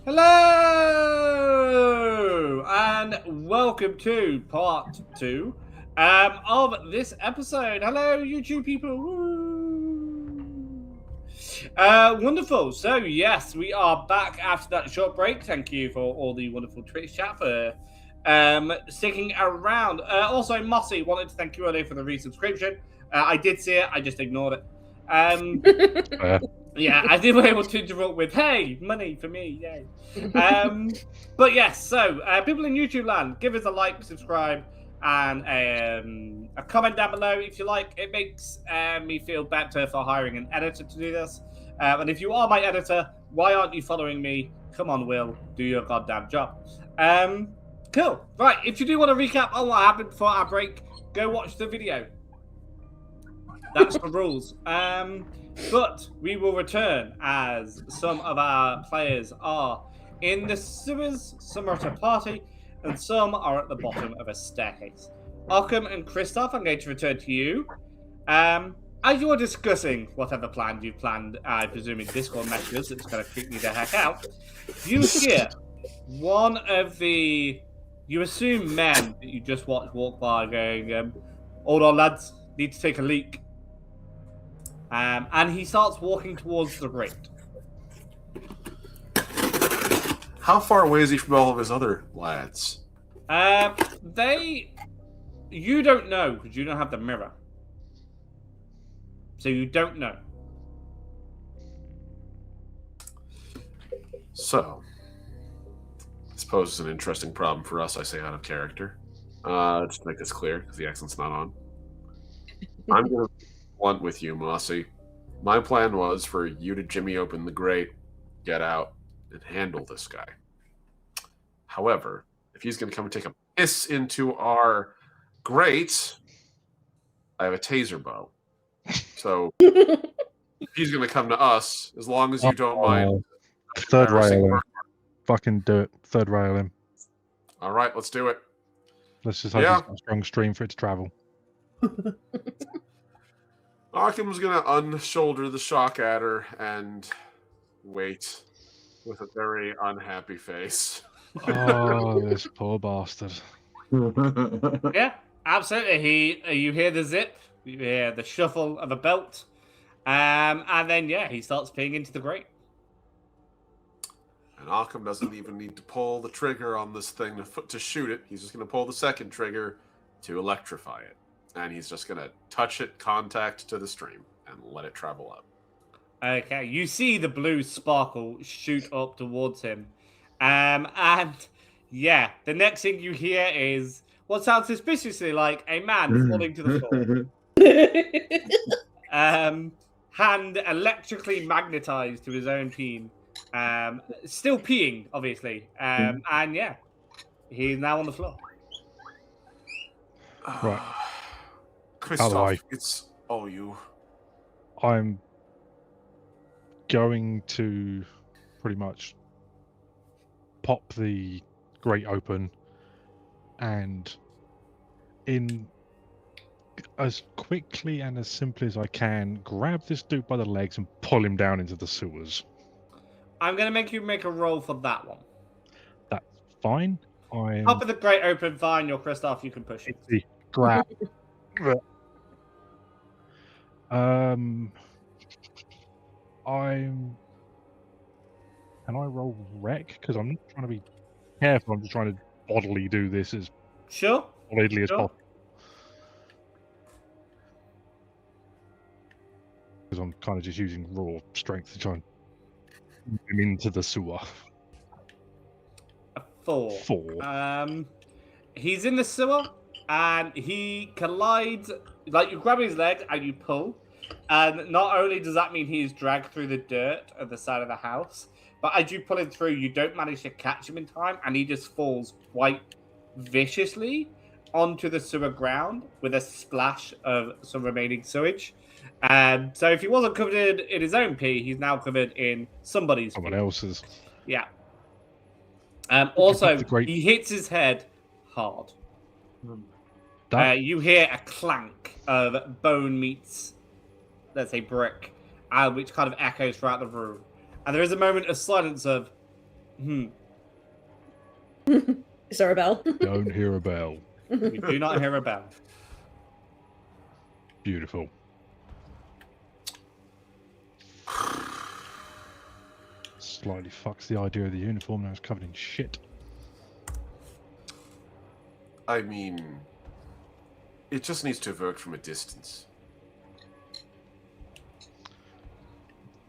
Hello and welcome to part 2 of this episode. Hello, YouTube people. Woo. Wonderful. So yes, we are back after that short break. Thank you for all the wonderful Twitch chat for sticking around. Also, Mossy wanted to thank you earlier for the resubscription. I did see it. I just ignored it. Yeah, I did able to interrupt with, hey, money for me, yay. But yes, so people in YouTube land, give us a like, subscribe, and a comment down below if you like. It makes me feel better for hiring an editor to do this. And if you are my editor, why aren't you following me? Come on, Will, do your goddamn job. Cool. Right, if you do want to recap on what happened before our break, go watch the video. That's the rules. But we will return as some of our players are in the sewers, some are at a party, and some are at the bottom of a staircase. Arkham and Christoph, I'm going to return to you. As you are discussing whatever plan you've planned, I presume in Discord messages that's going to freak me the heck out, you hear one of the, you assume men that you just watched walk by going, hold on lads, need to take a leak. And he starts walking towards the grate. How far away is he from all of his other lads? You don't know because you don't have the mirror. So you don't know. So, I suppose it's an interesting problem for us, I say out of character. Just to make this clear, because the accent's not on. I'm going to blunt with you, Mossy. My plan was for you to jimmy open the grate, get out, and handle this guy. However, if he's going to come and take a piss into our grate, I have a taser bow. So, if he's going to come to us, as long as you don't mind. Third rail him. Fucking do it. Third rail him. All right, let's do it. Let's just have a strong stream for it to travel. Arkham's gonna unshoulder the shock adder and wait with a very unhappy face. Oh, this poor bastard. Yeah, absolutely. You hear the zip, you hear the shuffle of a belt, and then he starts peeing into the grate. And Arkham doesn't even need to pull the trigger on this thing to shoot it. He's just gonna pull the second trigger to electrify it. And he's just going to touch it, contact to the stream, and let it travel up. Okay, you see the blue sparkle shoot up towards him. And, the next thing you hear is what sounds suspiciously like a man falling to the floor. Hand electrically magnetized to his own peen. Still peeing, obviously. And, he's now on the floor. Right. Christoph, it's all you. I'm going to pretty much pop the grate open and in as quickly and as simply as I can grab this dude by the legs and pull him down into the sewers. I'm going to make you make a roll for that one. That's fine. Pop of the grate open, fine. You're Christoph, you can push it. Grab. Can I roll wreck? Because I'm not trying to be careful. I'm just trying to bodily do this as solidly as possible. Because I'm kind of just using raw strength to try and move him into the sewer. A 4. He's in the sewer and he collides. Like, you grab his leg and you pull, and not only does that mean he is dragged through the dirt at the side of the house, but as you pull him through, you don't manage to catch him in time, and he just falls quite viciously onto the sewer ground with a splash of some remaining sewage. So if he wasn't covered in his own pee, he's now covered in someone else's. Yeah. Also, he hits his head hard. You hear a clank of bone meets, let's say, brick, which kind of echoes throughout the room. And there is a moment of silence of, Is there a bell? Don't hear a bell. You do not hear a bell. Beautiful. Slightly fucks the idea of the uniform. Now it's covered in shit. I mean, it just needs to have worked from a distance.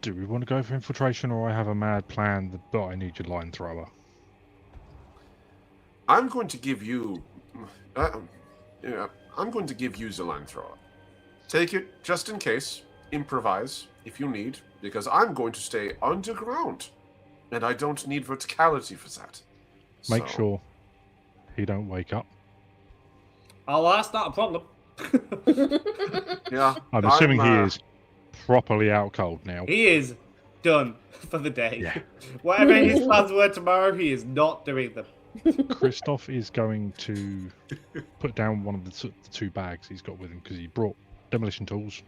Do we want to go for infiltration, or I have a mad plan, but I need your line thrower? I'm going to give you... I'm going to give you the line thrower. Take it just in case. Improvise if you need, because I'm going to stay underground. And I don't need verticality for that. Make sure he don't wake up. Oh, well, that's not a problem. Yeah. I'm assuming he is properly out cold now. He is done for the day. Yeah. Whatever his plans were tomorrow, he is not doing them. Christoph is going to put down one of the two bags he's got with him, because he brought demolition tools,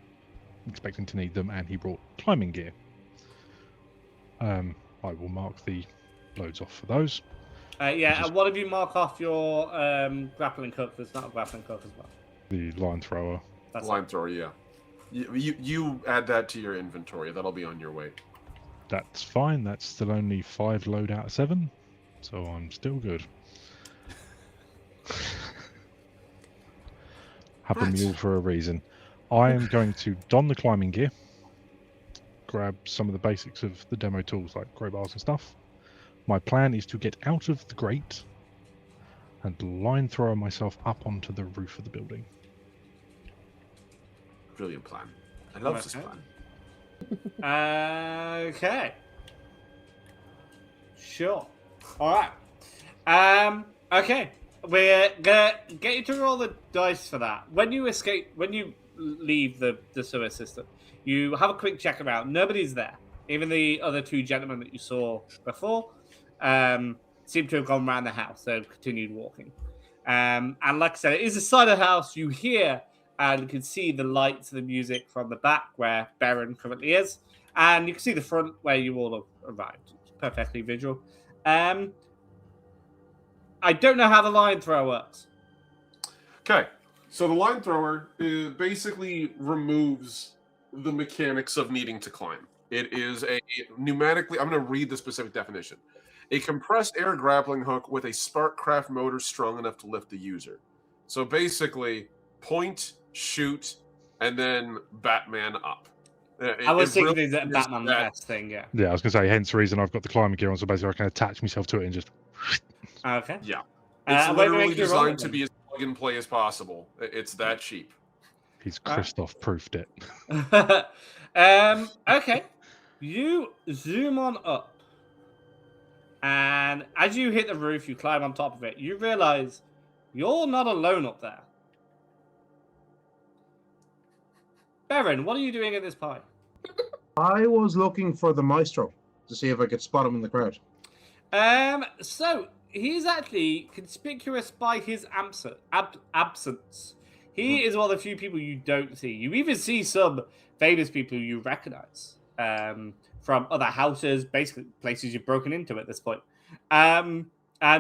expecting to need them, and he brought climbing gear. I will mark the loads off for those. Yeah, and what have you mark off your grappling hook? There's not a grappling hook as well. The line thrower. That's line thrower, yeah. You add that to your inventory. That'll be on your way. That's fine. That's still only 5 load out of 7, so I'm still good. Have a mule for a reason. I am going to don the climbing gear, grab some of the basics of the demo tools like crowbars and stuff. My plan is to get out of the grate and line throw myself up onto the roof of the building. Brilliant plan. I love this plan. Okay. Sure. All right. Okay. We're gonna get you to roll the dice for that. When you leave the sewer system, you have a quick check around. Nobody's there. Even the other 2 gentlemen that you saw before seem to have gone around the house. So continued walking. And like I said, it is a side of the house. You hear and you can see the lights and the music from the back where Baron currently is. And you can see the front where you all have arrived. It's perfectly visual. I don't know how the line throw works. Okay, so the line thrower basically removes the mechanics of needing to climb. It is a pneumatically, I'm going to read the specific definition. A compressed air grappling hook with a Sparkcraft motor strong enough to lift the user. So basically, point, shoot, and then Batman up. I was thinking really that Batman-esque thing, yeah. Yeah, I was going to say, hence the reason I've got the climbing gear on, so basically I can attach myself to it and just... Okay. Yeah. It's literally designed to be as plug-and-play as possible. It's that cheap. He's Christoph-proofed it. Okay. You zoom on up. And as you hit the roof, you climb on top of it. You realize you're not alone up there. Baron, what are you doing at this point? I was looking for the maestro to see if I could spot him in the crowd. So he's actually conspicuous by his absence. He is one of the few people you don't see. You even see some famous people you recognize from other houses, basically places you've broken into at this point, and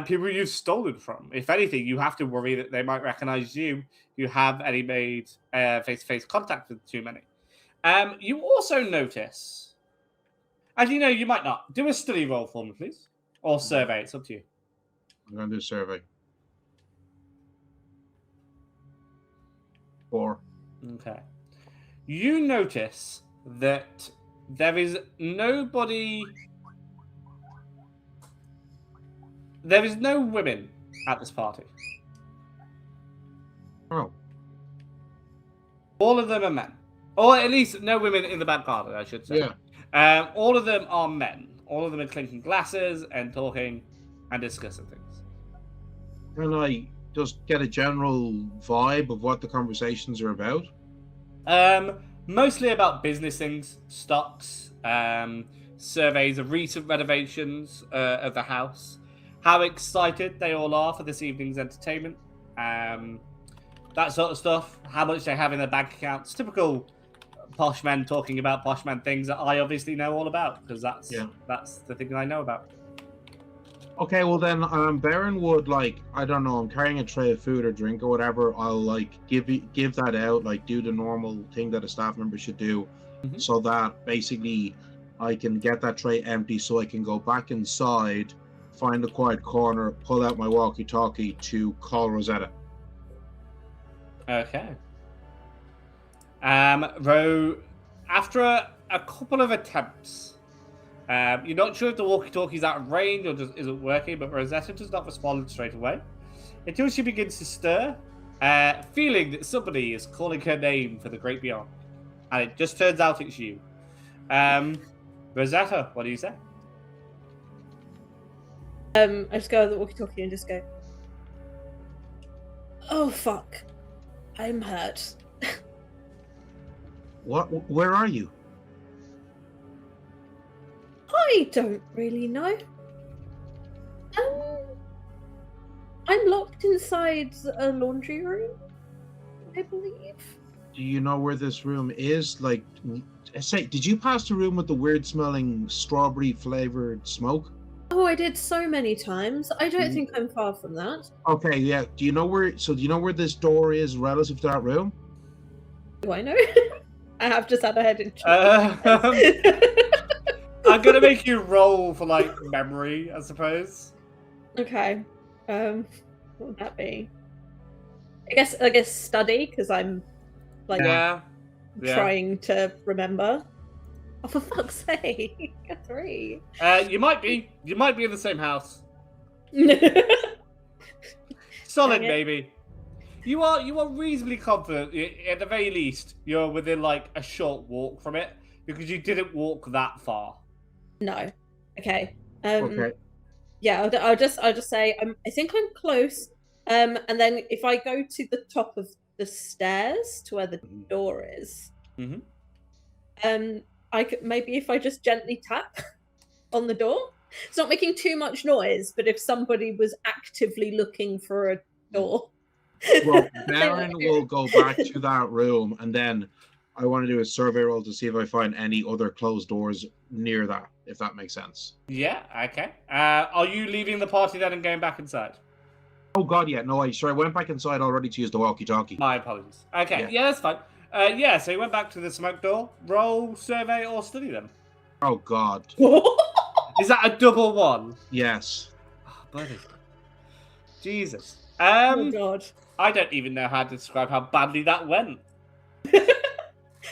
people you've stolen from. If anything, you have to worry that they might recognize you. You have any made face-to-face contact with too many. You also notice, as you know, you might not. Do a study roll for me, please. Or survey, it's up to you. I'm going to do a survey. 4. Okay. You notice that there is nobody... There is no women at this party. Oh. All of them are men. Or at least no women in the back garden, I should say. Yeah. All of them are men. All of them are clinking glasses and talking and discussing things. Can I just get a general vibe of what the conversations are about? Mostly about business things, stocks, surveys of recent renovations of the house, how excited they all are for this evening's entertainment, that sort of stuff, how much they have in their bank accounts. Typical posh men talking about posh man things that I obviously know all about, because that's the thing I know about. Okay, well then, Baron would like, I don't know, I'm carrying a tray of food or drink or whatever. I'll like give that out, like do the normal thing that a staff member should do, Mhm. so that basically I can get that tray empty, so I can go back inside, find a quiet corner, pull out my walkie-talkie to call Rosetta. Okay. After a couple of attempts, you're not sure if the walkie-talkie's out of range or just isn't working, but Rosetta does not respond straight away until she begins to stir, feeling that somebody is calling her name for the great beyond, and it just turns out it's you. Rosetta, what do you say? I just go to the walkie-talkie and just go, "Oh fuck, I'm hurt." What? Where are you? I don't really know. I'm locked inside a laundry room, I believe. Do you know where this room is? Like, say, did you pass the room with the weird-smelling strawberry-flavored smoke? Oh, I did so many times. I don't think I'm far from that. Okay, yeah. Do you know where? So, do you know where this door is relative to that room? Do I know? I have just had a head injury. I'm gonna make you roll for like memory, I suppose. Okay. What would that be? I guess study, because I'm like Yeah. trying to remember. Oh, for fuck's sake! A 3. You might be in the same house. Solid, Dang it. maybe. You are reasonably confident. At the very least, you're within like a short walk from it because you didn't walk that far. No. Okay. Okay. Yeah, I'll just say I think I'm close. And then if I go to the top of the stairs to where the door is, Mhm. I could maybe if I just gently tap on the door. It's not making too much noise, but if somebody was actively looking for a door, Well, Baron will go back to that room, and then I want to do a survey roll to see if I find any other closed doors near that, if that makes sense. Yeah. Okay. Are you leaving the party then and going back inside? Oh god, yeah, no, I went back inside already to use the walkie-talkie. My apologies. Okay. Yeah. Yeah, that's fine. Yeah. So you went back to the smoke door. Roll, survey, or study them. Oh god, Is that a double one? yes. Oh, buddy. Jesus. oh god. I don't even know how to describe how badly that went.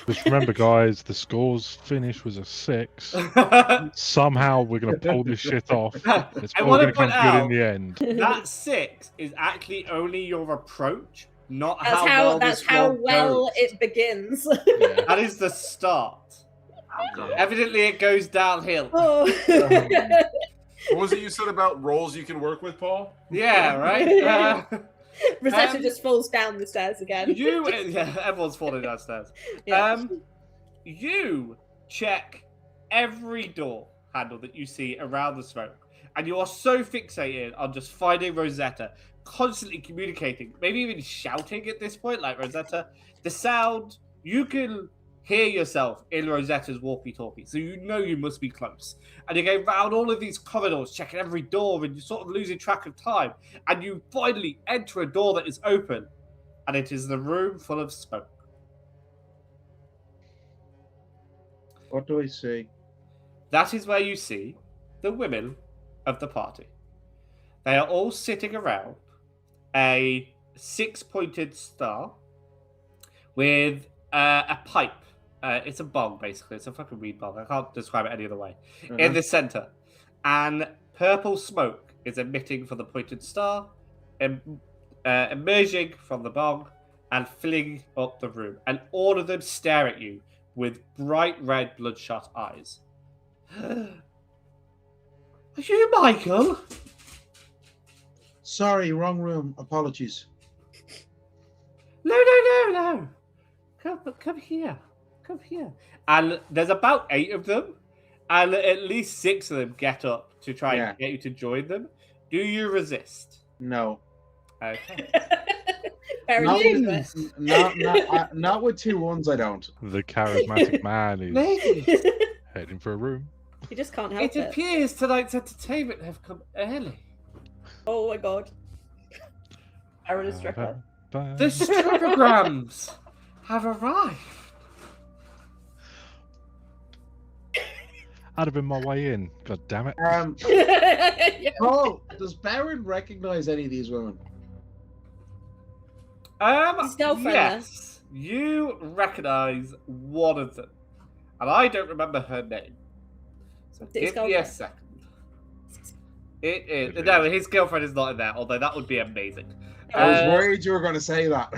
Just remember, guys, the score's finish was a 6. Somehow we're going to pull this shit off. It's I all wanna going to come point good out- in the end. That 6 is actually only your approach, not That's how how well that's this how roll well goes. it begins. Yeah. That is the start. Evidently, it goes downhill. Oh. What was it you said about roles you can work with, Paul? Yeah, right. Rosetta Um, just falls down the stairs again. Yeah, everyone's falling downstairs. Yeah. You check every door handle that you see around the smoke, and you are so fixated on just finding Rosetta, constantly communicating, maybe even shouting at this point, like Rosetta. The sound, you can hear yourself in Rosetta's walkie-talkie, so you know you must be close. And you go round all of these corridors, checking every door, and you're sort of losing track of time. And you finally enter a door that is open, and it is the room full of smoke. What do I see? That is where you see the women of the party. They are all sitting around a 6-pointed star with a pipe. It's a bong, basically. It's a fucking weed bong. I can't describe it any other way. In the center. And purple smoke is emitting from the pointed star, emerging from the bong, and filling up the room. And all of them stare at you with bright red bloodshot eyes. Are you Michael? Sorry, wrong room. Apologies. No. Come here. Come here. And there's about 8 of them, and at least 6 of them get up to try and get you to join them. Do you resist? No. Okay. Very Not dangerous. with, not with 2 ones, I don't. The charismatic man is Maybe. heading for a room. He just can't help It it. appears tonight's entertainment have come early. Oh my god. Aaron is stripper. The stripograms have arrived. I'd have been my way in. God damn it. Yeah. Oh, does Baron recognize any of these women? His girlfriend Yes, you recognise one of them, and I don't remember her name. So Is it his give me a girlfriend? second. It is no, his girlfriend is not in there. Although that would be amazing. I was worried you were going to say that.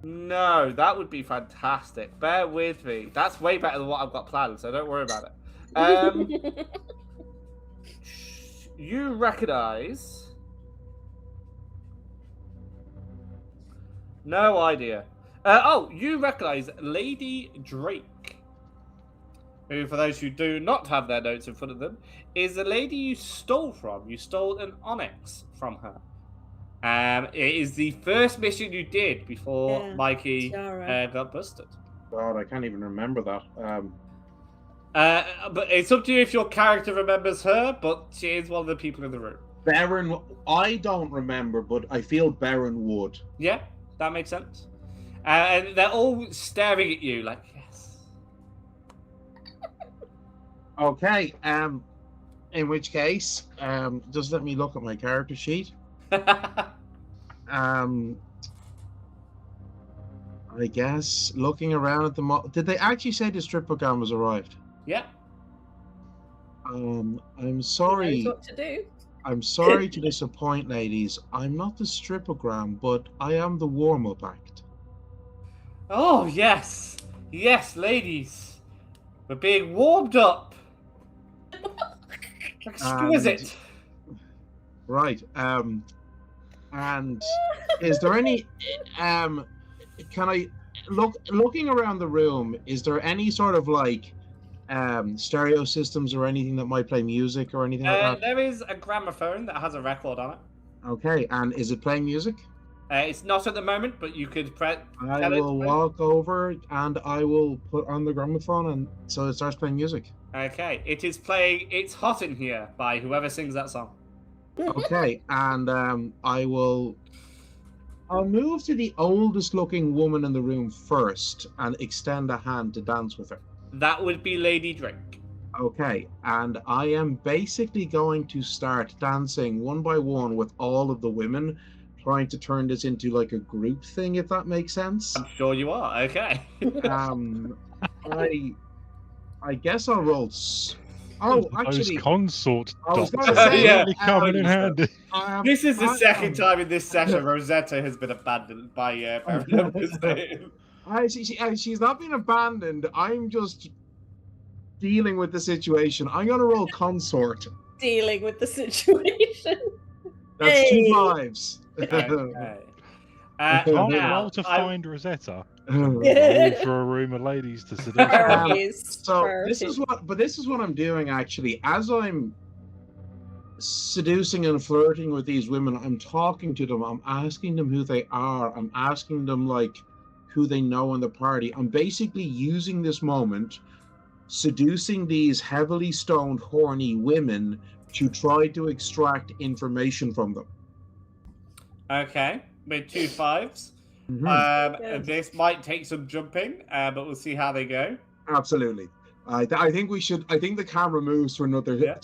No, that would be fantastic. Bear with me. That's way better than what I've got planned, so don't worry about it. You recognise? No idea. You recognise Lady Drake, who, for those who do not have their notes in front of them, is the lady you stole from. You stole an onyx from her. It is the first mission you did before Mikey got busted. God, I can't even remember that. But it's up to you if your character remembers her, but she is one of the people in the room. Baron, I don't remember, but I feel Baron would. Yeah, that makes sense. And they're all staring at you like, yes. Okay, in which case, just let me look at my character sheet. I guess looking around at the did they actually say the stripprogram has arrived? Yeah. I'm He sorry. knows what to do. I'm sorry to disappoint, ladies. I'm not the stripprogram, but I am the warm-up act. Oh, yes. Yes, ladies. We're being warmed up. Exquisite. Right. And is there any can I looking around the room, is there any sort of like stereo systems or anything that might play music or anything like that? There is a gramophone that has a record on it. Okay, and is it playing music? It's not at the moment, but you could press. I will walk over and I will put on the gramophone and so it starts playing music. Okay, it is playing It's Hot in Here by whoever sings that song. Okay, and I'll move to the oldest looking woman in the room first and extend a hand to dance with her. That would be Lady Drake. Okay, and I am basically going to start dancing one by one with all of the women, trying to turn this into like a group thing, if that makes sense. I'm sure you are. Okay. I guess I'll roll. Oh, Those actually, consort I was dots gonna are say, really coming in handy. This is the second time in this session Rosetta has been abandoned by She's not been abandoned. I'm just dealing with the situation. I'm gonna roll consort. Dealing with the situation. That's 2 lives. Okay. Can't now, roll to I- find Rosetta. Roll for a room of ladies to seduce. Priorities. So this is what I'm doing actually. As I'm seducing and flirting with these women, I'm talking to them. I'm asking them who they are. I'm asking them like who they know in the party. I'm basically using this moment, seducing these heavily stoned, horny women to try to extract information from them. Okay, with 2 5s. Mhm. This might take some jumping, but we'll see how they go. Absolutely. I think we should. I think the camera moves to another Yeah.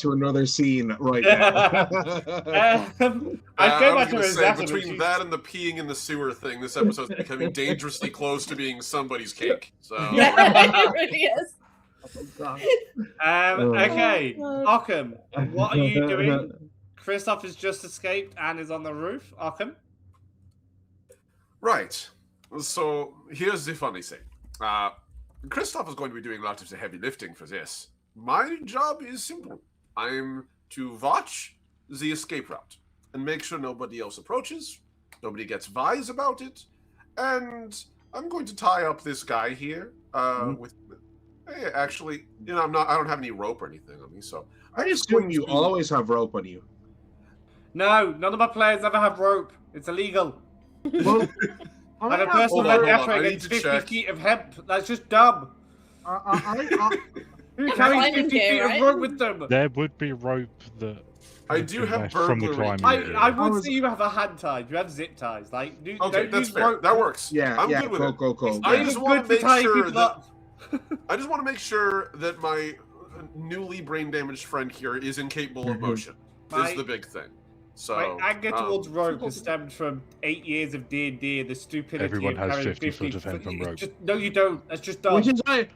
scene right now. I'd go I was back to gonna say, Rosetta. between that and the peeing in the sewer thing, this episode's becoming dangerously close to being somebody's cake. So It really is. Okay, Oh, Ockham, what are you doing? Christoph has just escaped and is on the roof. Ockham? right. So here's the funny thing. Christoph is going to be doing a lot of the heavy lifting for this. My job is simple. I'm to watch the escape route and make sure nobody else approaches, nobody gets wise about it, and I'm going to tie up this guy here with. Hey, actually, I don't have any rope or anything on me, so I I'm just assume going you to- always have rope on you. No, none of my players ever have rope. It's illegal. Well, And a person Hold like on, that I need against to 50 check. feet of hemp. That's just dumb. Who carries climbing 50 gear, feet right? of rope with them? There would be rope that I would do be have left from the burglary climbing gear. I gear. would was- say you have a hand tie. You have zip ties. Like, Okay, don't that's use fair. rope. That works. Yeah, I'm yeah, good with it. go. It's I not just even wanna good for make tying sure people that- up. I just want to make sure that my newly brain damaged friend here is incapable of motion. My- Is the big thing. So My anger towards rope has stemmed from 8 years of D&D and the stupidity Everyone of has carrying 50 foot of hemp and It's rope. just- no, you don't. That's just dumb. Which is why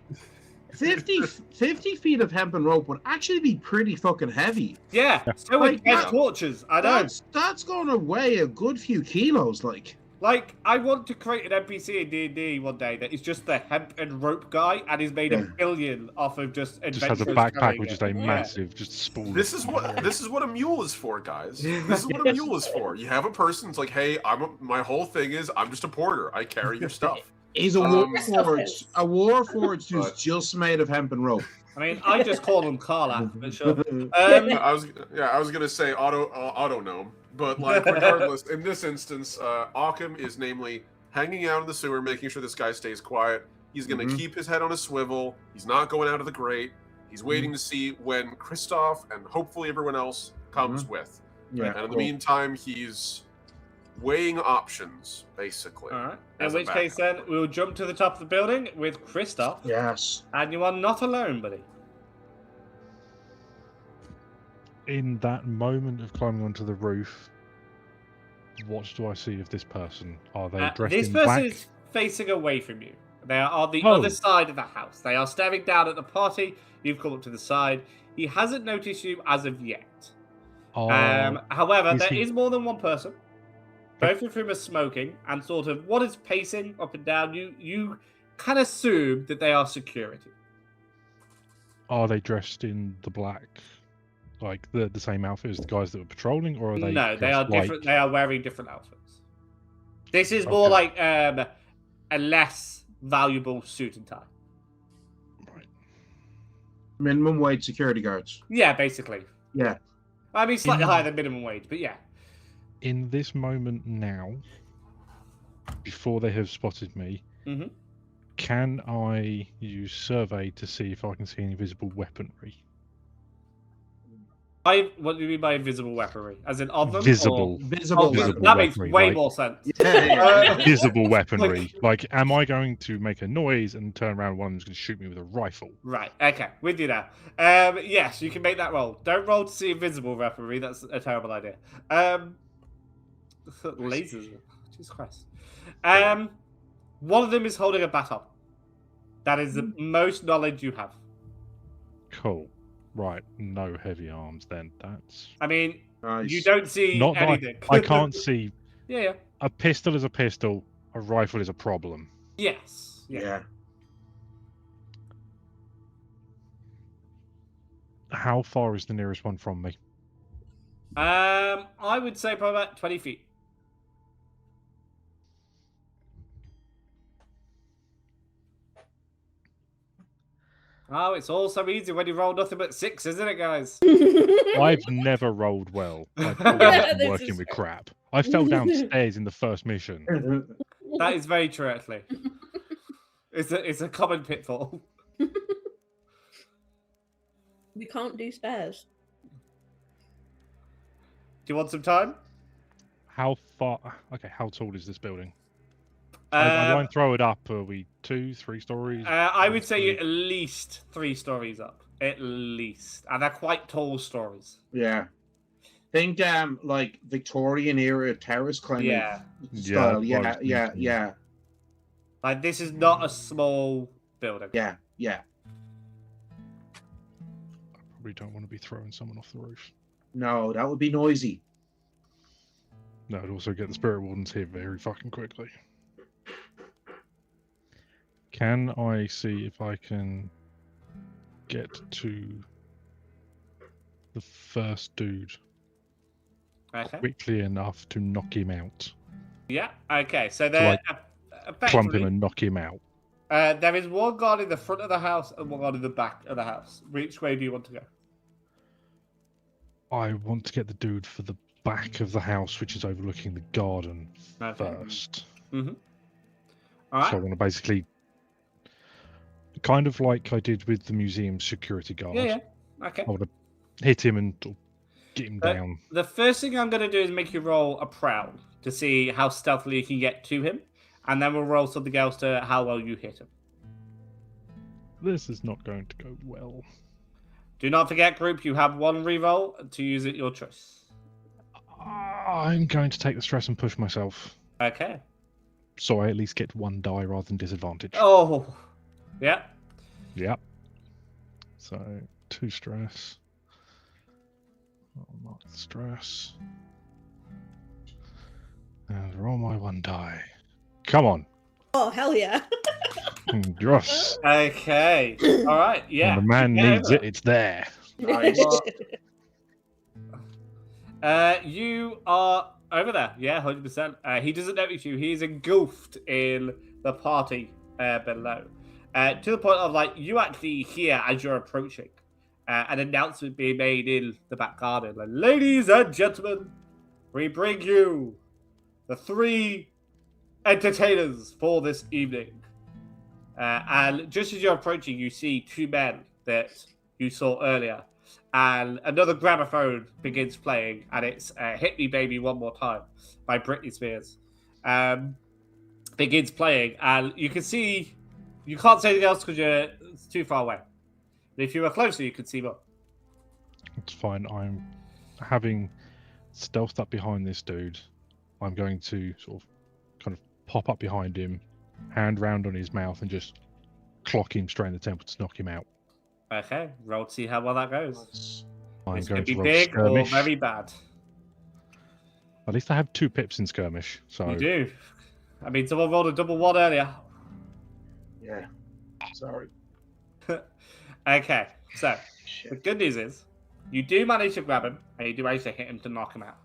50 feet of hempen rope would actually be pretty fucking heavy. Yeah, so would Like, best yeah. torches. I know. That's going to weigh a good few kilos, like. Like, I want to create an NPC in D&D one day that is just the hemp and rope guy and is made Yeah. $1 billion off of just Just has a adventurers backpack carrying with just it. a Yeah. massive, just spool. this is what a mule is for, guys. This is what a mule is for. You have a person. It's like, hey, my whole thing is I'm just a porter. I carry your stuff. He's a warforged. A warforged who's But- just made of hemp and rope. I mean, I just call them Carla, but sure. I was gonna say auto gnome, but like regardless, in this instance, Occam is namely hanging out in the sewer, making sure this guy stays quiet. He's gonna Mhm. keep his head on a swivel. He's not going out of the grate. He's waiting to see when Kristoff and hopefully everyone else comes with. Yeah. And in the cool. meantime, he's weighing options, basically. All right. In As a which case, then, backup. we'll jump to the top of the building with Kristoff. Yes. And you are not alone, buddy. In that moment of climbing onto the roof, what do I see of this person? Are they dressed This in person black? is facing away from you. They are on the Oh. other side of the house. They are staring down at the party. You've come up to the side. He hasn't noticed you as of yet. However, is there he- is more than one person. Both of whom are smoking and sort of one is pacing up and down. You can assume that they are security. Are they dressed in the black, like the same outfit as the guys that were patrolling, or are they? No, they are dressed different. like- They are wearing different outfits. This is more Okay. like a less valuable suit and tie. Right. Minimum wage security guards. Yeah, basically. Yeah. I mean, slightly In- higher than minimum wage, but yeah. In this moment now, before they have spotted me, Mhm. can I use survey to see if I can see any visible weaponry? What do you mean by invisible weaponry? As in on them? or- Visible. Visible. Oh, Visible that makes weaponry, way like- more sense. Yeah. Visible weaponry. Like, am I going to make a noise and turn around? One's going to shoot me with a rifle. Right, okay, with you now. Yes, you can make that roll. Don't roll to see invisible weaponry, that's a terrible idea. Lasers. Jesus Christ. One of them is holding a baton. That is the most knowledge you have. Cool. Right. No heavy arms then. That's I mean, Nice. you don't see not that anything. I can't see. Yeah. A pistol is a pistol. A rifle is a problem. Yes. Yeah. How far is the nearest one from me? I would say probably about 20 feet. Oh, it's all so easy when you roll nothing but 6, isn't it, guys? I've never rolled well. I've Yeah, always been this working is with true. crap. I fell downstairs in the first mission. That is very true, actually. It's a common pitfall. We can't do stairs. Do you want some time? How far? Okay, how tall is this building? I won't throw it up. Are we 2, 3 stories? I would say you're at least 3 stories up. At least. And they're quite tall stories. Yeah. Think like Victorian era terrace climbing Yeah. style. Yeah, Yeah, I was yeah, thinking. yeah, Like, this is not a small building. yeah, yeah. I probably don't want to be throwing someone off the roof. No, that would be noisy. No, I'd also get the spirit wardens here very fucking quickly. Can I see if I can get to the first dude Okay. quickly enough to knock him out? Yeah. Okay. So there. Clump him and knock him out. There is one guard in the front of the house and one guard in the back of the house. Which way do you want to go? I want to get the dude for the back of the house, which is overlooking the garden Okay. first. All So right. I want to basically kind of like I did with the museum security guard. Yeah. Okay. I would have hit him and get him down. The first thing I'm going to do is make you roll a prowl to see how stealthily you can get to him, and then we'll roll something else to how well you hit him. This is not going to go well. Do not forget, group, you have one reroll to use at your choice. I'm going to take the stress and push myself, Okay. so I at least get one die rather than disadvantage. Oh, yeah. Yep. So 2 stress. I'll mark the stress. And roll my 1 die. Come on. Oh, hell yeah. Yes. Okay. All right. Yeah. When the man You get needs over it, it's there. Nice. You are over there. Yeah, 100%. He doesn't notice you. He's engulfed in the party below. To the point of, like, you actually hear as you're approaching an announcement being made in the back garden. Like, ladies and gentlemen, we bring you the 3 entertainers for this evening. And just as you're approaching, you see 2 men that you saw earlier. And another gramophone begins playing, and it's Hit Me Baby One More Time by Britney Spears. Begins playing, and you can see, you can't see anything else because it's too far away. But if you were closer, you could see more. It's fine. I'm having stealthed up behind this dude. I'm going to sort of kind of pop up behind him, hand round on his mouth, and just clock him straight in the temple to knock him out. Okay, roll to see how well that goes. I'm It's going going to be to roll big skirmish. or very bad. At least I have 2 pips in skirmish. So You do. I mean, someone rolled a double 1 earlier. Yeah. Sorry. Okay, so Shit. the good news is you do manage to grab him, and you do manage to hit him to knock him out.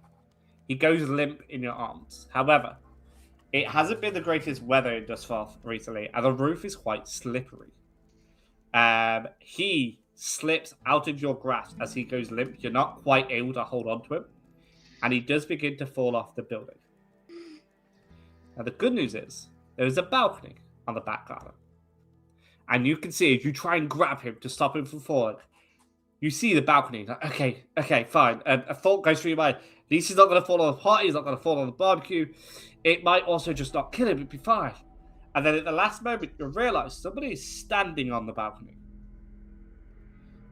He goes limp in your arms. However, it hasn't been the greatest weather thus far recently, and the roof is quite slippery. He slips out of your grasp as he goes limp. You're not quite able to hold on to him, and he does begin to fall off the building. Now, the good news is there is a balcony on the back garden, and you can see as you try and grab him to stop him from falling, you see the balcony. Like, okay, fine. A thought goes through your mind. At least he's not going to fall on the party. He's not going to fall on the barbecue. It might also just not kill him. It'd be fine. And then at the last moment, you realise somebody is standing on the balcony.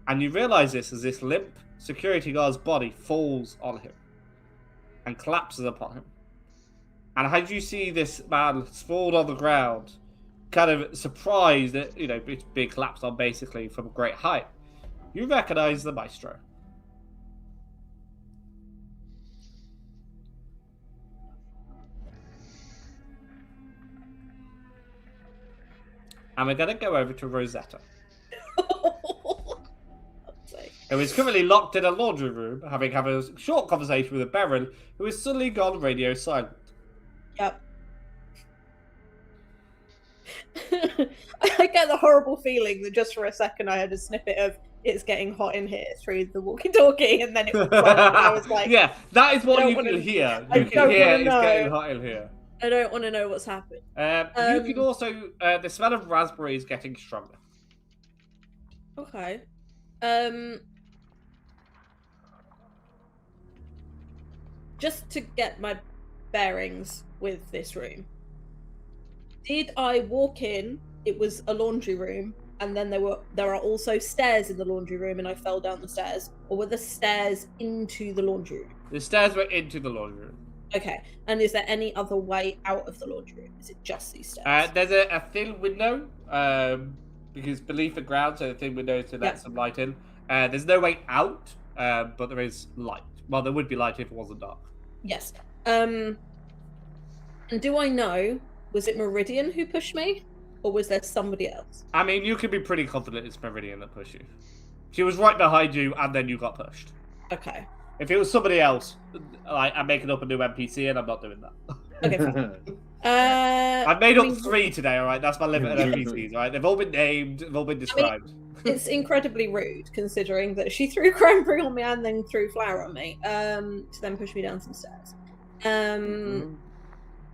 And you realise this as this limp security guard's body falls on him and collapses upon him. And as you see this man sprawled on the ground, kind of surprised that, it's being collapsed on basically from a great height, you recognise the maestro. And we're going to go over to Rosetta, who is currently locked in a laundry room, having had a short conversation with a Baron who has suddenly gone radio silent. Yep. I get the horrible feeling that just for a second I had a snippet of "it's getting hot in here" through the walkie-talkie, and then it was on, and I was like, yeah, that is what I you don't can wanna- hear. I You can don't hear wanna it's know. getting hot in here. I don't want to know what's happened. You can also, the smell of raspberry is getting stronger. Okay. Just to get my bearings with this room. Did I walk in? It was a laundry room, and then there are also stairs in the laundry room, and I fell down the stairs. Or were the stairs into the laundry room? The stairs were into the laundry room. Okay. And is there any other way out of the laundry room? Is it just these stairs? There's a thin window, because beneath the ground, so the thin window to let some light in. There's no way out, but there is light. Well, there would be light if it wasn't dark. Yes. And do I know, was it Meridian who pushed me? Or was there somebody else? I mean, you can be pretty confident it's Meridian that pushed you. She was right behind you, and then you got pushed. Okay. If it was somebody else, I'm making up a new NPC, and I'm not doing that. Okay, fine. I've made up 3 today, alright? That's my limit of NPCs, right? They've all been named, they've all been described. It's incredibly rude, considering that she threw cranberry on me and then threw flour on me, to then push me down some stairs.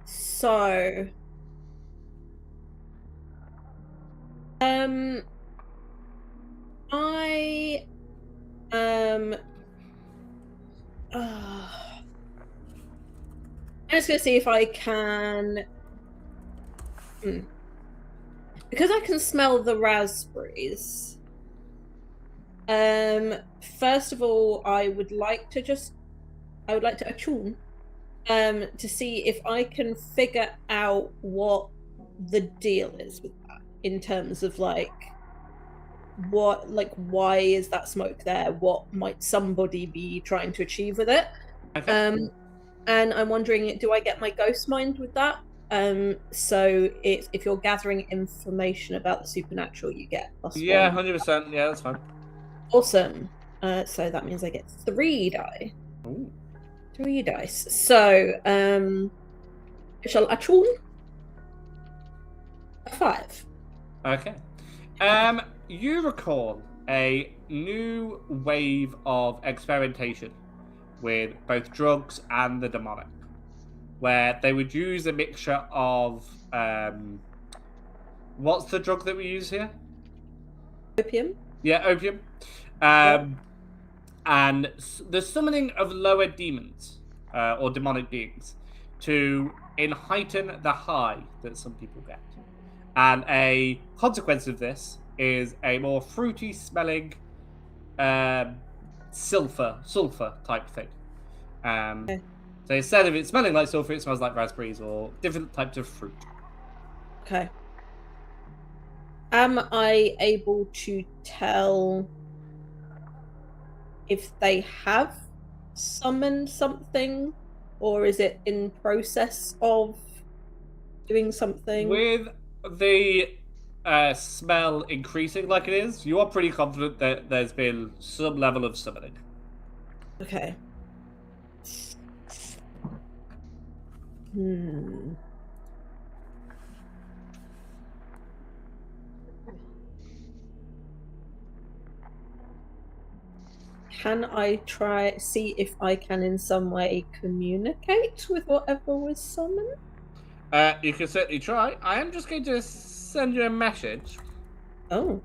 So... I I'm just gonna see if I can. Because I can smell the raspberries. First of all, I would like to attune, to see if I can figure out what the deal is with that in terms of why is that smoke there? What might somebody be trying to achieve with it? Okay. And I'm wondering, do I get my ghost mind with that? So if you're gathering information about the supernatural, you get +1. Yeah, 100%. Yeah, that's fine. Awesome. So that means I get 3 die. Ooh. 3 dice. So, shall I attune? A 5. Okay. You recall a new wave of experimentation with both drugs and the demonic, where they would use a mixture of what's the drug that we use here? Opium? Yeah, opium. And the summoning of lower demons or demonic beings to heighten the high that some people get. And a consequence of this is a more fruity smelling sulfur type thing. Okay. So instead of it smelling like sulfur, it smells like raspberries or different types of fruit. Okay. Am I able to tell if they have summoned something, or is it in process of doing something? With the smell increasing like it is, you are pretty confident that there's been some level of summoning. Okay. Can I see if I can in some way communicate with whatever was summoned? You can certainly try. I am just going to send you a message. Oh.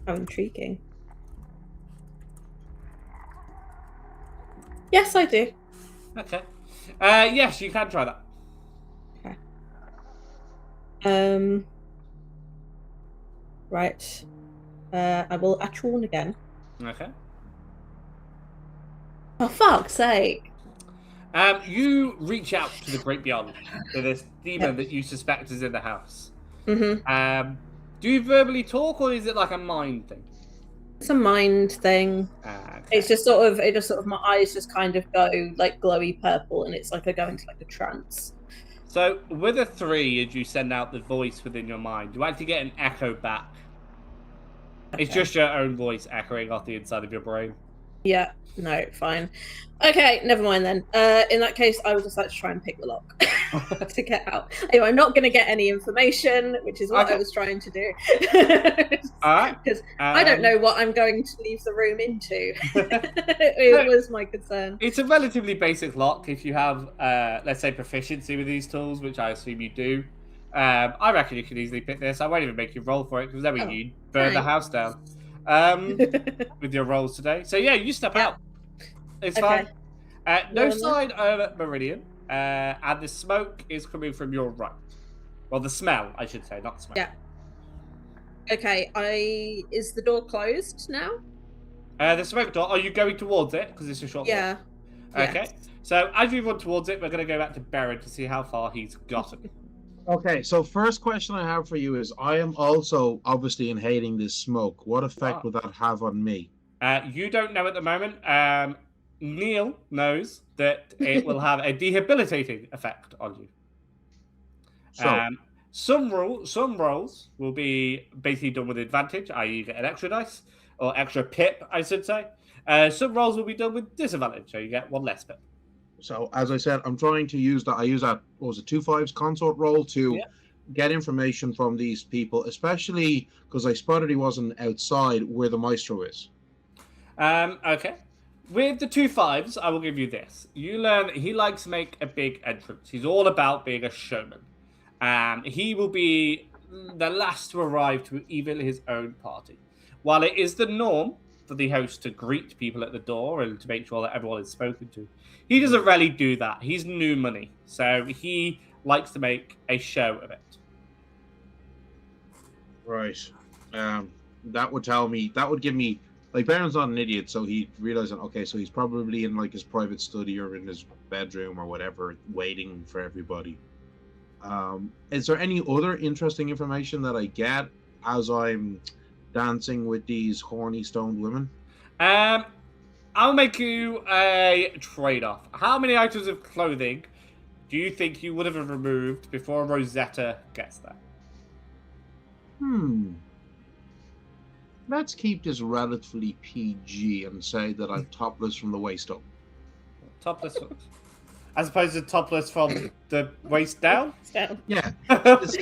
How intriguing. Yes, I do. Okay. Yes, you can try that. Okay. Right. I will attune again. Okay. For fuck's sake. You reach out to the great beyond, to this demon that you suspect is in the house. Mm-hmm. Do you verbally talk, or is it like a mind thing? It's a mind thing. Okay. It's just sort of my eyes just kind of go like glowy purple, and it's like I go into like a trance. So with a 3, as you send out the voice within your mind, you actually get an echo back. Okay. It's just your own voice echoing off the inside of your brain. Yeah, no, fine. Okay, never mind then. In that case, I would just like to try and pick the lock to get out. Anyway, I'm not going to get any information, which is what I was trying to do. Alright. Because I don't know what I'm going to leave the room into. It was my concern. It's a relatively basic lock if you have, let's say, proficiency with these tools, which I assume you do. I reckon you could easily pick this. I won't even make you roll for it, because then you burn the house down with your rolls today. So yeah, you step out. It's fine. No sign of Meridian, and the smoke is coming from your right. Well, the smell, I should say, not the smoke. Yeah. Okay, is the door closed now? The smoke door, are you going towards it? Because it's a short Yeah. walk. Okay. So as you run towards it, we're going to go back to Baron to see how far he's gotten. Okay, so first question I have for you is, I am also obviously inhaling this smoke. What effect would that have on me? You don't know at the moment. Neil knows that it will have a debilitating effect on you. So, some rolls will be basically done with advantage, i.e. you get an extra dice, or extra pip, I should say. Some rolls will be done with disadvantage, so you get 1 less pip. So as I said, I'm trying to use that. I use that, what was it, 2/5 consort roll to get information from these people, especially because I spotted he wasn't outside where the maestro is. Okay. With the 2/5s, I will give you this. You learn he likes to make a big entrance. He's all about being a showman. He will be the last to arrive to even his own party. While it is the norm for the host to greet people at the door and to make sure that everyone is spoken to, he doesn't really do that. He's new money, so he likes to make a show of it. Right. That would tell me. That would give me. Like, Baron's not an idiot, so he realized that. Okay, so he's probably in like his private study or in his bedroom or whatever, waiting for everybody. Is there any other interesting information that I get as I'm dancing with these horny stoned women? I'll make you a trade-off. How many items of clothing do you think you would have removed before Rosetta gets there? Let's keep this relatively PG and say that I'm topless from the waist up. Topless, as opposed to topless from the waist down. Yeah, this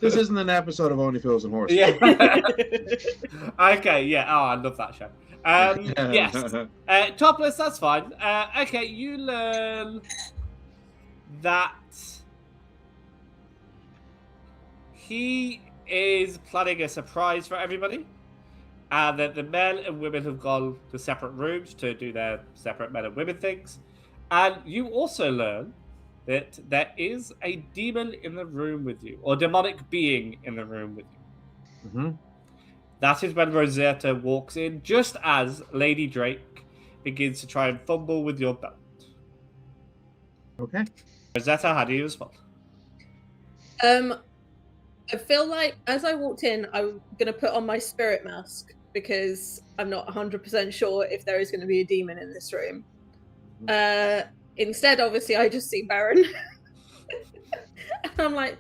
isn't an episode of Only Fools and Horses. Yeah. Okay. Yeah. Oh, I love that show. Yes. Topless. That's fine. Okay. You learn that he is planning a surprise for everybody, and that the men and women have gone to separate rooms to do their separate men and women things. And you also learn that there is a demon in the room with you, or demonic being in the room with you. Mm-hmm. That is when Rosetta walks in, just as Lady Drake begins to try and fumble with your belt. Okay. Rosetta, how do you respond? I feel like as I walked in, I'm going to put on my spirit mask because I'm not 100% sure if there is going to be a demon in this room. Instead, obviously, I just see Baron. And I'm like,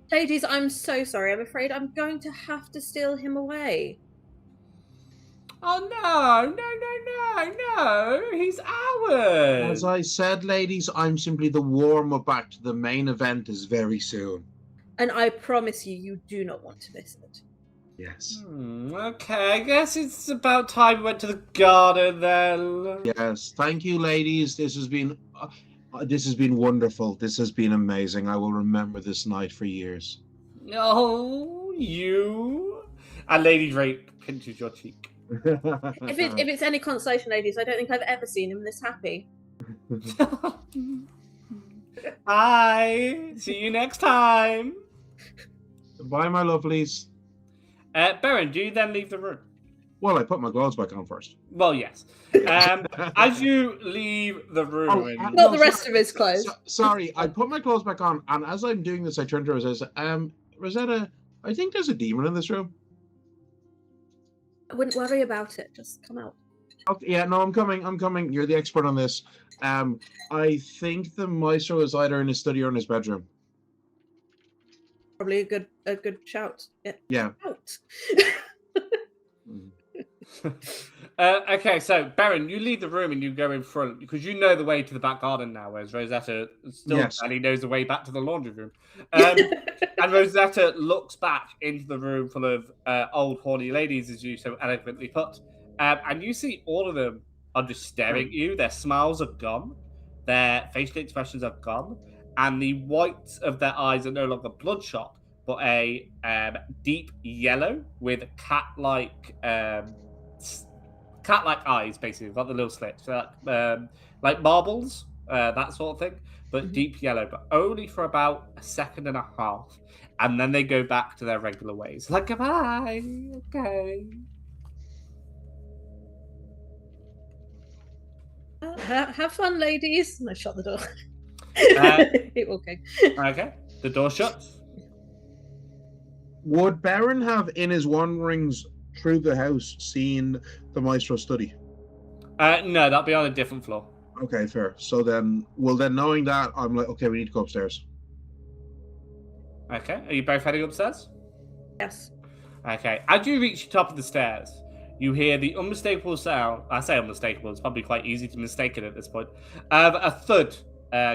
ladies, I'm so sorry. I'm afraid I'm going to have to steal him away. Oh, no. He's ours. As I said, ladies, I'm simply the warm-up back to the main event is very soon. And I promise you do not want to miss it. Yes. Okay, I guess it's about time we went to the garden then. Yes. Thank you, ladies. This has been wonderful. This has been amazing. I will remember this night for years. Oh, you. And Lady Drake pinches your cheek. If it's any consolation, ladies, I don't think I've ever seen him this happy. Bye. See you next time. Bye, my lovelies. Baron, do you then leave the room? Well, I put my gloves back on first. Well, yes. As you leave the room... Not the rest of his clothes. Sorry, I put my clothes back on, and as I'm doing this, I turn to her and says, Rosetta, I think there's a demon in this room. I wouldn't worry about it. Just come out. Okay, yeah, no, I'm coming. You're the expert on this. I think the maestro is either in his study or in his bedroom. Probably a good shout. Yeah. Out. Okay, so Baron, you leave the room and you go in front because you know the way to the back garden now, whereas Rosetta still barely knows the way back to the laundry room. And Rosetta looks back into the room full of old horny ladies, as you so eloquently put, and you see all of them are just staring at you. Their smiles are gone, their facial expressions are gone, and the whites of their eyes are no longer bloodshot, but a deep yellow with cat-like eyes, basically, like the little slits, like marbles, that sort of thing, but deep yellow, but only for about a second and a half, and then they go back to their regular ways. Like, goodbye, okay. Have fun, ladies. And I shut the door. Okay. Okay, the door shuts. Would Baron have in his wanderings through the house seen the maestro's study? No, that'll be on a different floor. Okay, fair. So then, knowing that, I'm like, okay, we need to go upstairs. Okay, are you both heading upstairs? Yes. Okay, as you reach the top of the stairs, you hear the unmistakable sound. I say unmistakable, it's probably quite easy to mistake it at this point. A thud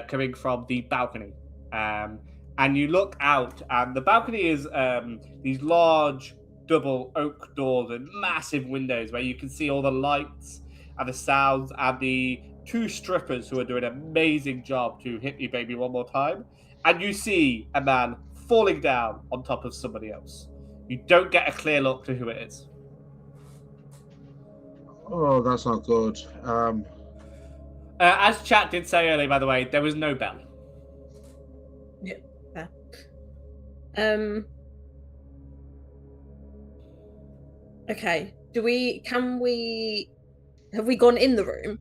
coming from the balcony. And you look out, and the balcony is these large double oak doors and massive windows where you can see all the lights and the sounds and the two strippers who are doing an amazing job to Hit Me Baby One More Time. and you see a man falling down on top of somebody else. You don't get a clear look to who it is. Oh, that's not good. As chat did say earlier, by the way, there was no bell. Yeah. Okay. Have we gone in the room?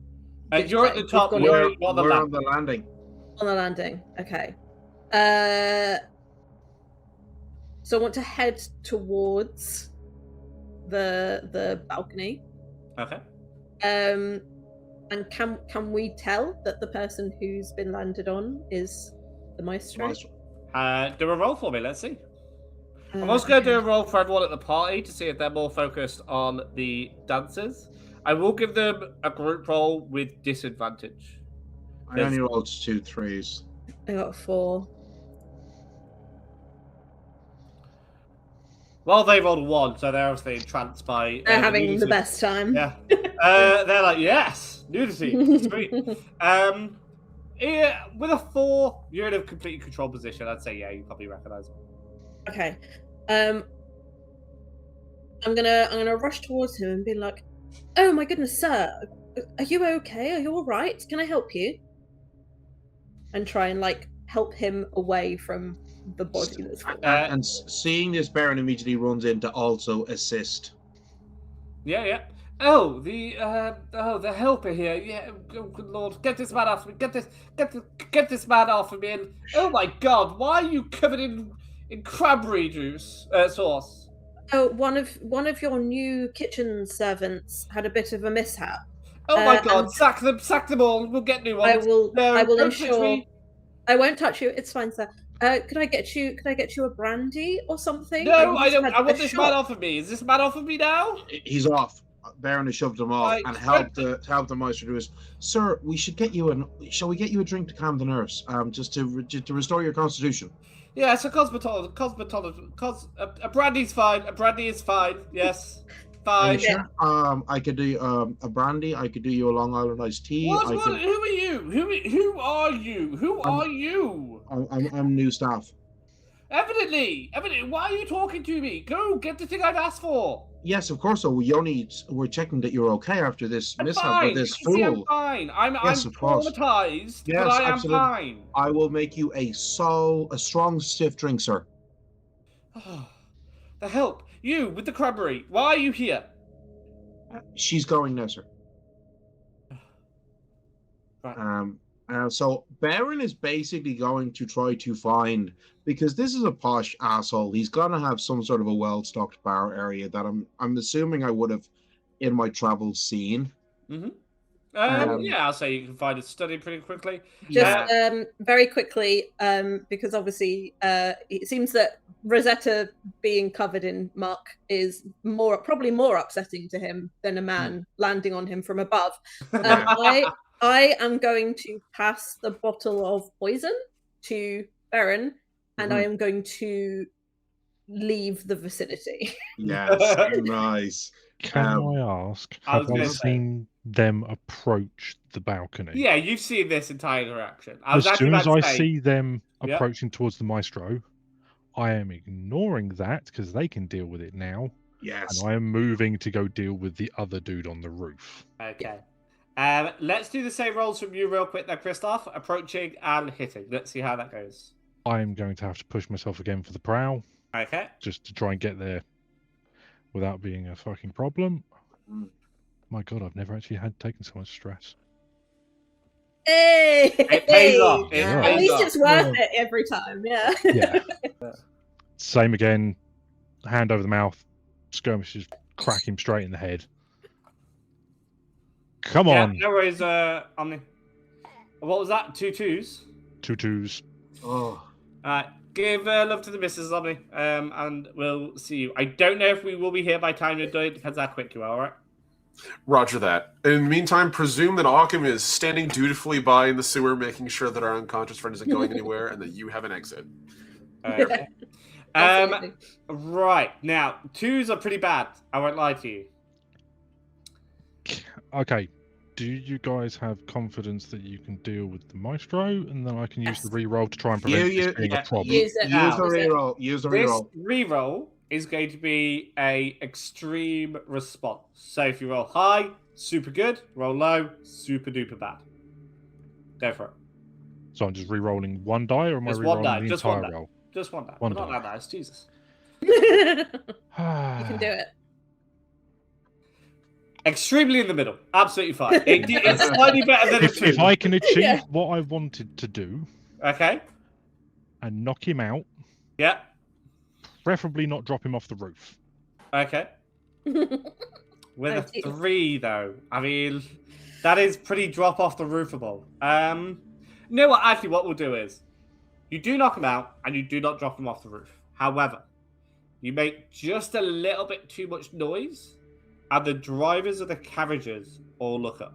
You're at the top. We've You're gone We're on the landing. on the landing. Okay. So I want to head towards the balcony. Okay. And can we tell that the person who's been landed on is the maestro? Nice. Do a roll for me. Let's see. I'm also going to do a roll for everyone at the party to see if they're more focused on the dancers. I will give them a group roll with disadvantage. I only rolled 2 3s. I got 4. Well, they rolled 1, so they're obviously entranced by. They're having the nudity. best time. Yeah. They're like, yes, nudity, sweet. Yeah, with a 4, you're in a completely control position. I'd say, yeah, you probably recognise them. Okay. I'm gonna rush towards him and be like, "Oh my goodness, sir, are you okay? Are you all right? Can I help you?" And try and like help him away from the body that's fallen. And seeing this, Baron immediately runs in to also assist. Yeah. Oh, the helper here. Yeah, oh, good lord, get this man off me. Get this man off of me. And oh my god, why are you covered in cranberry juice sauce? Oh, one of your new kitchen servants had a bit of a mishap. Oh my god, and sack them all. We'll get new ones. I will don't touch ensure. me. I won't touch you. It's fine, sir. Could I get you a brandy or something? No, I don't. Had I a want this man shot. off of me. Is this man off of me now? He's off. Baron has shoved him off Right. and helped the maestro do his. Sir, we should get you shall we get you a drink to calm the nerves? Just to restore your constitution. Yeah, it's a cosmetologist. A brandy's fine. A brandy is fine. Yes, Are fine. you sure? I could do a brandy. I could do you a Long Island iced tea. What? I could, Who are you? Who are you? Who are you? I'm new staff. Evidently. Why are you talking to me? Go get the thing I've asked for. Yes, of course. So we're checking that you're okay after this I'm mishap fine. with this You see, I'm fool. fine. Yes, I'm of course. traumatized, Yes, but I am absolutely. fine. I will make you a strong stiff drink, sir. The help. You with the cranberry. Why are you here? She's going now, sir. Right. So Baron is basically going to try to find, because this is a posh asshole, he's gonna have some sort of a well-stocked bar area that I'm assuming I would have in my travels seen. Mm-hmm. Um, Yeah, I'll say you can find a study pretty quickly. Just very quickly, because obviously it seems that Rosetta being covered in muck is probably more upsetting to him than a man landing on him from above. I am going to pass the bottle of poison to Baron, and I am going to leave the vicinity. Yes, nice. Can I ask, I was have I gonna say- seen them approach the balcony? Yeah, you've seen this entire interaction. As soon as I say, see them Yep. approaching towards the maestro, I am ignoring that because they can deal with it now, Yes. and I am moving to go deal with the other dude on the roof. Okay. Let's do the same rolls from you real quick, though, Christoph. Approaching and hitting. Let's see how that goes. I am going to have to push myself again for the prow, Okay. just to try and get there without being a fucking problem. Mm. My God, I've never actually taken so much stress. Hey! It pays off. It Yeah. At pays least off. it's worth it every time, yeah. Yeah. Same again. Hand over the mouth. Skirmishes crack him straight in the head. Come Yeah, on. no worries, Omni. What was that? 2 2s? 2 2s. Oh. Alright. Give love to the missus, Omni. And we'll see you. I don't know if we will be here by time you're done. It depends how quick you are, alright? Roger that. In the meantime, presume that Occam is standing dutifully by in the sewer, making sure that our unconscious friend isn't going anywhere and that you have an exit. Okay. Absolutely. Right. Now, 2s are pretty bad. I won't lie to you. Okay. Do you guys have confidence that you can deal with the maestro, and then I can use Yes. the reroll to try and prevent this being a problem? Use it. Use the Use it. reroll. Use the This reroll. reroll is going to be a extreme response. So if you roll high, super good. Roll low, super duper bad. Go for it. So I'm just re-rolling one die, or am Just I one re-rolling die, the just entire one die. roll? Just one die. One Not die. that nice, Jesus. You can do it. Extremely in the middle. Absolutely fine. It's slightly better than a If 2. I can achieve Yeah. what I wanted to do Okay. and knock him out, Yeah. preferably not drop him off the roof. Okay. With Oh, a dear. 3, though, I mean, that is pretty drop off the roofable. You know what? Actually, what we'll do is you do knock him out and you do not drop him off the roof. However, you make just a little bit too much noise, and the drivers of the carriages all look up.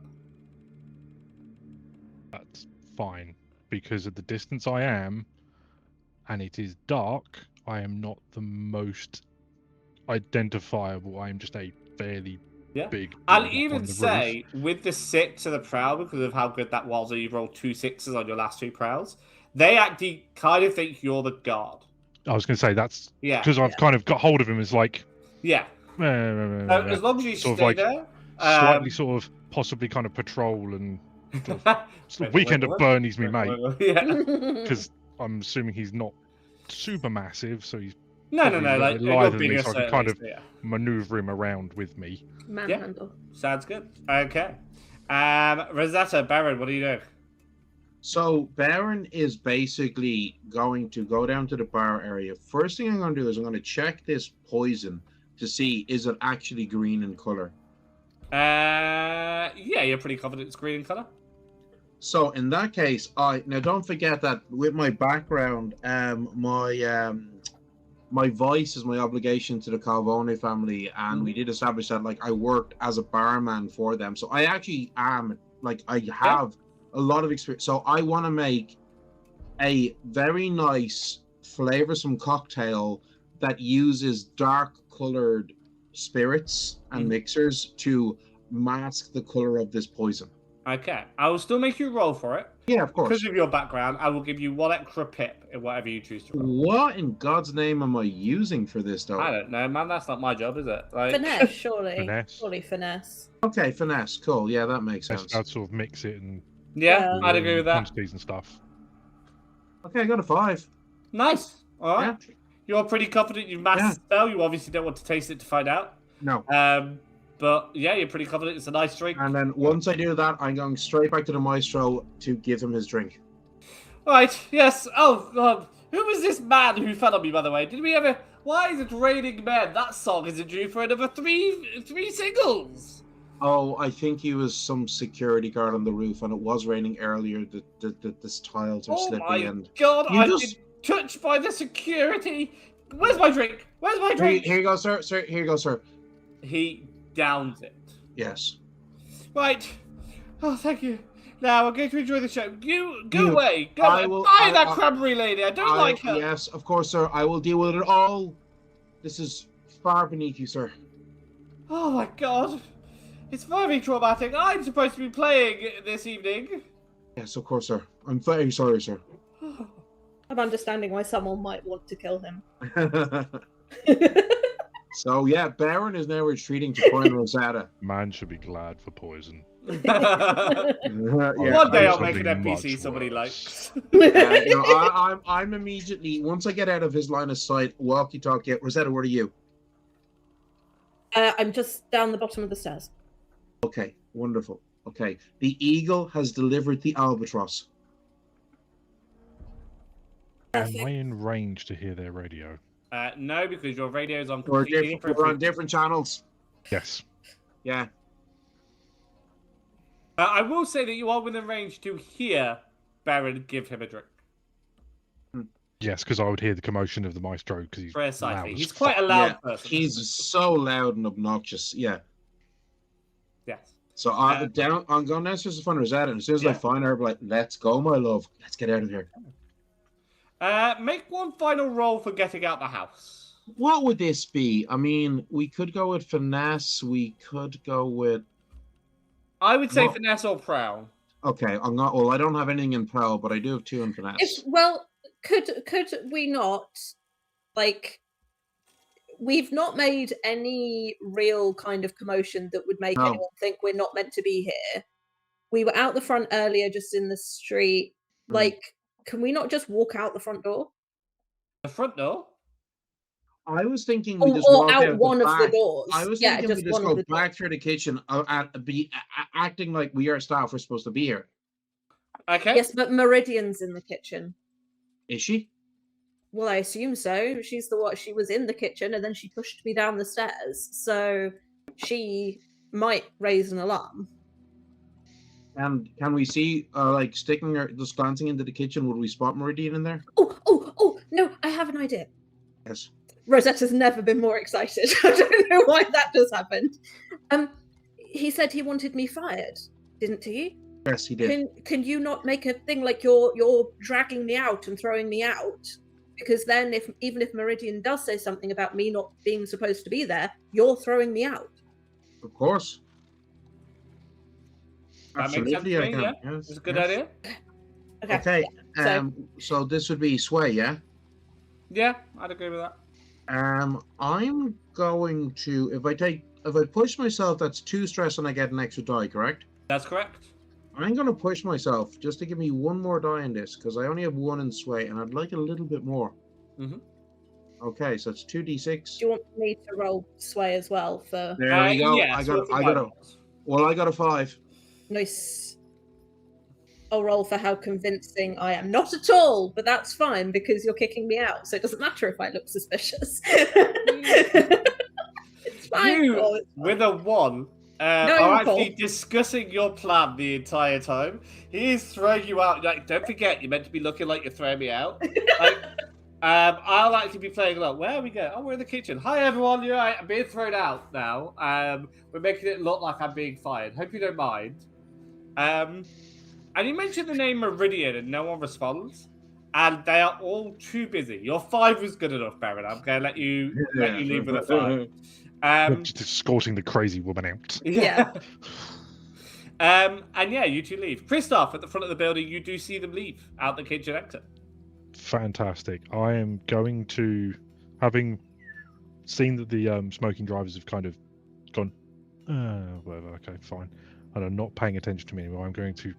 That's fine, because at the distance I am, and it is dark, I am not the most identifiable. I am just a fairly Yeah. big. I'll blob on even the say, with the 6 to the prowl, because of how good that was, and you rolled 2 6s on your last 2 prowls, they actually kind of think you're the guard. I was going to say that's Yeah. because I've kind of got hold of him as like Yeah. As long as you sort of stay like there. slightly sort of possibly kind of patrol and sort of weekend at Bernie's me mate, Yeah. because I'm assuming he's not super massive, so he's No, probably a little like bit you're lighter than bigger, me, so I can certainly, kind of so yeah. maneuver him around with me. Manhandle. Sounds good. Okay. Rosetta, Baron, what are you doing? So Baron is basically going to go down to the bar area. First thing I'm going to do is I'm going to check this poison to see is it actually green in color. Yeah, you're pretty confident it's green in color. So in that case, now don't forget that with my background, my voice is my obligation to the Calvone family, and we did establish that like I worked as a barman for them. So I actually am like I have a lot of experience. So I want to make a very nice, flavorsome cocktail that uses dark colored spirits and mixers to mask the color of this poison. Okay, I will still make you roll for it. Yeah, of course. Because of your background, I will give you 1 extra pip in whatever you choose to roll. What in God's name am I using for this, though? I don't know, man. That's not my job, is it? Like... Finesse, surely. Finesse. Surely finesse. Okay, finesse. Cool. Yeah, that makes I'd sense. sort of mix it and Yeah, I'd agree with that. quantities and stuff. Okay, I got a 5. Nice. All right. Yeah. You're pretty confident you've mastered the spell. You obviously don't want to taste it to find out. No. But yeah, you're pretty confident it's a nice drink. And then once I do that, I'm going straight back to the maestro to give him his drink. Right, yes. Oh, God. Who was this man who fell on me, by the way? Did we ever... Why is it raining men? That song isn't due for another three singles. Oh, I think he was some security guard on the roof, and it was raining earlier. The tiles are Oh slippy. my And God, You I've just- been touched by the security. Where's my drink? Where's my drink? Here you go, sir. Sir, here you go, sir. He downs it. Yes. Right. Oh, thank you. Now, we're going to enjoy the show. You, go You- away. Go I away. will- Buy I- that I- cranberry lady. I don't like her. Yes, of course, sir. I will deal with it all. This is far beneath you, sir. Oh, my God. It's very traumatic. I'm supposed to be playing this evening. Yes, of course, sir. I'm very sorry, sir. I'm understanding why someone might want to kill him. So yeah, Baron is now retreating to find Rosetta. Man should be glad for poison. One Yeah, day I'll Something make an NPC much somebody worse. likes. I'm immediately, once I get out of his line of sight, walkie-talkie. Rosetta, where are you? I'm just down the bottom of the stairs. Okay, wonderful. Okay, the eagle has delivered the albatross. Am I in range to hear their radio? No, because your radio is on We're, completely different. we're on frequency. different channels. Yes. Yeah. I will say that you are within range to hear Baron give him a drink. Yes, because I would hear the commotion of the maestro because he's Precisely. loud as He's quite a fuck. loud Yeah, person. he's so loud and obnoxious. Yeah. Yes. So I'm going downstairs to find Rosetta, and as soon as I Yeah. find her, I'm like, let's go, my love. Let's get out of here. Make one final roll for getting out the house. What would this be? I mean, we could go with finesse. We could go with... I would say Not- finesse or prowl. Okay, I'm not. Well, I don't have anything in prowl, but I do have 2 in finesse. Could we not, like, we've not made any real kind of commotion that would make No. anyone think we're not meant to be here. We were out the front earlier, just in the street. Like, can we not just walk out the front door? The front door? I was thinking we just Or walk out out one the of the back. doors. I was Yeah, thinking we just just one of go the back through the kitchen, acting like we are staff. We're supposed to be here. Okay. Yes, but Meridian's in the kitchen. Is she? Well, I assume so. She's the what? She was in the kitchen and then she pushed me down the stairs. So she might raise an alarm. And can we see, like, sticking her, just glancing into the kitchen? Would we spot Meridian in there? Oh! No, I have an idea. Yes. Rosetta's never been more excited. I don't know why that just happened. He said he wanted me fired, didn't he? Yes, he did. Can you not make a thing like you're dragging me out and throwing me out? Because then, even if Meridian does say something about me not being supposed to be there, you're throwing me out. Of course. That makes sense Absolutely, to I me, can. yeah. Yes, It's a good yes. idea. Okay. so- So this would be sway, yeah. Yeah, I'd agree with that. I'm going to if I push myself, that's 2 stress and I get an extra die, correct? That's correct. I'm going to push myself just to give me 1 more die in this because I only have 1 in sway and I'd like a little bit more. Mhm. Okay, so it's 2d6. Do you want me to roll sway as well for There we go. Yeah, I so got a 5. nice? I'll roll for how convincing I am. Not at all, but that's fine because you're kicking me out, so it doesn't matter if I look suspicious. It's fine. You, Oh, it's with a 1, are you're actually cool. discussing your plan the entire time. He's throwing you out. Like, don't forget, you're meant to be looking like you're throwing me out. Like, I'll actually be playing along. Where are we going? Oh, we're in the kitchen. Hi, everyone. You're right. I'm being thrown out now. We're making it look like I'm being fired. Hope you don't mind. And you mentioned the name Meridian and no one responds. And they are all too busy. Your 5 was good enough, Baron. I'm going to let you leave with a 5. Just escorting the crazy woman out. Yeah. And yeah, you two leave. Christoph, at the front of the building, you do see them leave out the kitchen exit. Fantastic. I am going to, having seen that the smoking drivers have kind of gone, whatever, okay, fine, and are not paying attention to me anymore, I'm going to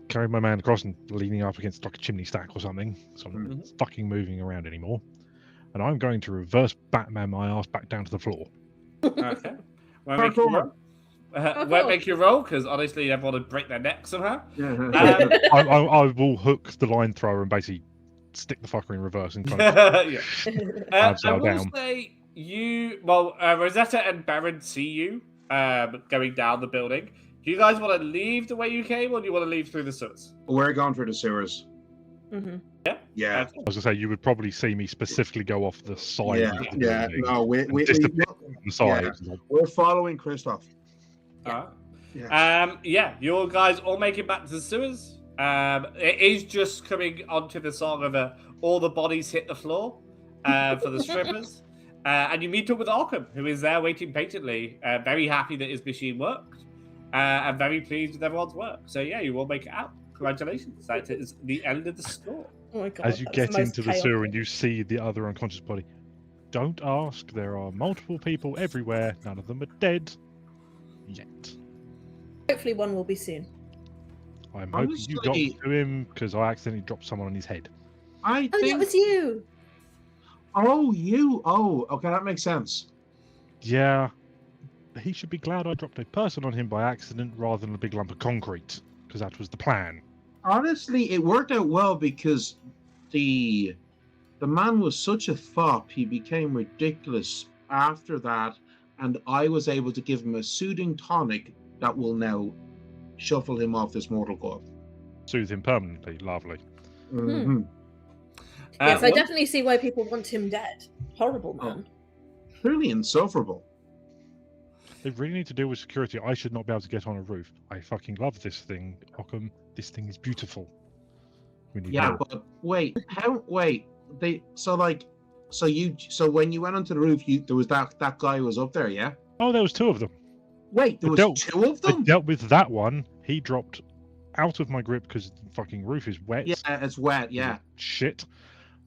carry my man across and leaning up against like a chimney stack or something, so I'm not fucking moving around anymore. And I'm going to reverse Batman my ass back down to the floor. Okay. Won't make you roll. Won't make you roll, because honestly, everyone would break their neck somehow. I will hook the line thrower and basically stick the fucker in reverse and kind of Yeah. Abs I are will down. say Rosetta and Baron see you going down the building. Do you guys want to leave the way you came, or do you want to leave through the sewers? We're going through the sewers. Mm-hmm. Yeah. I was gonna say you would probably see me specifically go off the side. Yeah. of the Yeah. building No, we disappear on the side. we're following Christoph. Alright. Yeah. Yeah, you guys all make it back to the sewers. It is just coming onto the song of all the bodies hit the floor for the strippers. And you meet up with Arkham, who is there waiting patiently, very happy that his machine worked, and very pleased with everyone's work. So yeah, you all make it out. Congratulations. That is the end of the score. Oh my god! As you that's get the most into the sewer chaotic. and you see the other unconscious body, don't ask. There are multiple people everywhere. None of them are dead yet. Hopefully, one will be soon. I'm hoping you got Honestly- to him because I accidentally dropped someone on his head. I Oh, think. that was you. Oh, you. Oh, okay, that makes sense. Yeah, he should be glad I dropped a person on him by accident rather than a big lump of concrete, because that was the plan. Honestly, it worked out well because the man was such a fop. He became ridiculous after that, and I was able to give him a soothing tonic that will now shuffle him off this mortal coil. Soothe him permanently. Lovely. Mm-hmm. Yes, I what- definitely see why people want him dead. Horrible man. Truly insufferable. They really need to deal with security. I should not be able to get on a roof. I fucking love this thing, Ockham. This thing is beautiful. We need Yeah, more. but wait, so when you went onto the roof, there was that guy who was up there, yeah? Oh, there was 2 of them. Wait, there was two of I them? dealt with that one. He dropped out of my grip because the fucking roof is wet. Yeah, it's wet, yeah. Shit.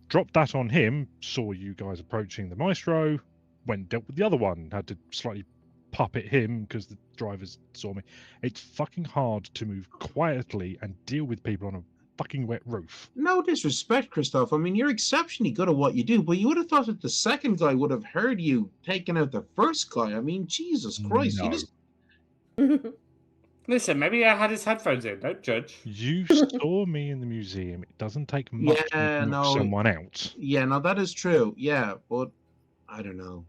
Dropped that on him, saw you guys approaching the maestro, went dealt with the other one, had to slightly puppet him because the drivers saw me. It's fucking hard to move quietly and deal with people on a fucking wet roof. No disrespect, Christoph. I mean, you're exceptionally good at what you do, but you would have thought that the second guy would have heard you taking out the first guy. I mean, Jesus Christ. You No. just... Listen, maybe I had his headphones in. Don't judge. You saw me in the museum. It doesn't take much Yeah, to knock no. someone out. Yeah, no, that is true. Yeah, but I don't know.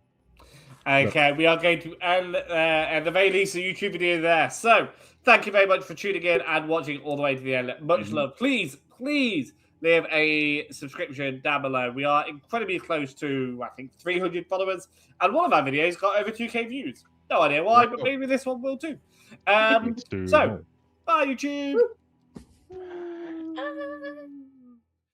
Okay, we are going to end at the very least the YouTube video there. So, thank you very much for tuning in and watching all the way to the end. Much love. Please leave a subscription down below. We are incredibly close to, I think, 300 followers. And one of our videos got over 2K views. No idea why, but maybe this one will too. Let's do So, more. bye YouTube.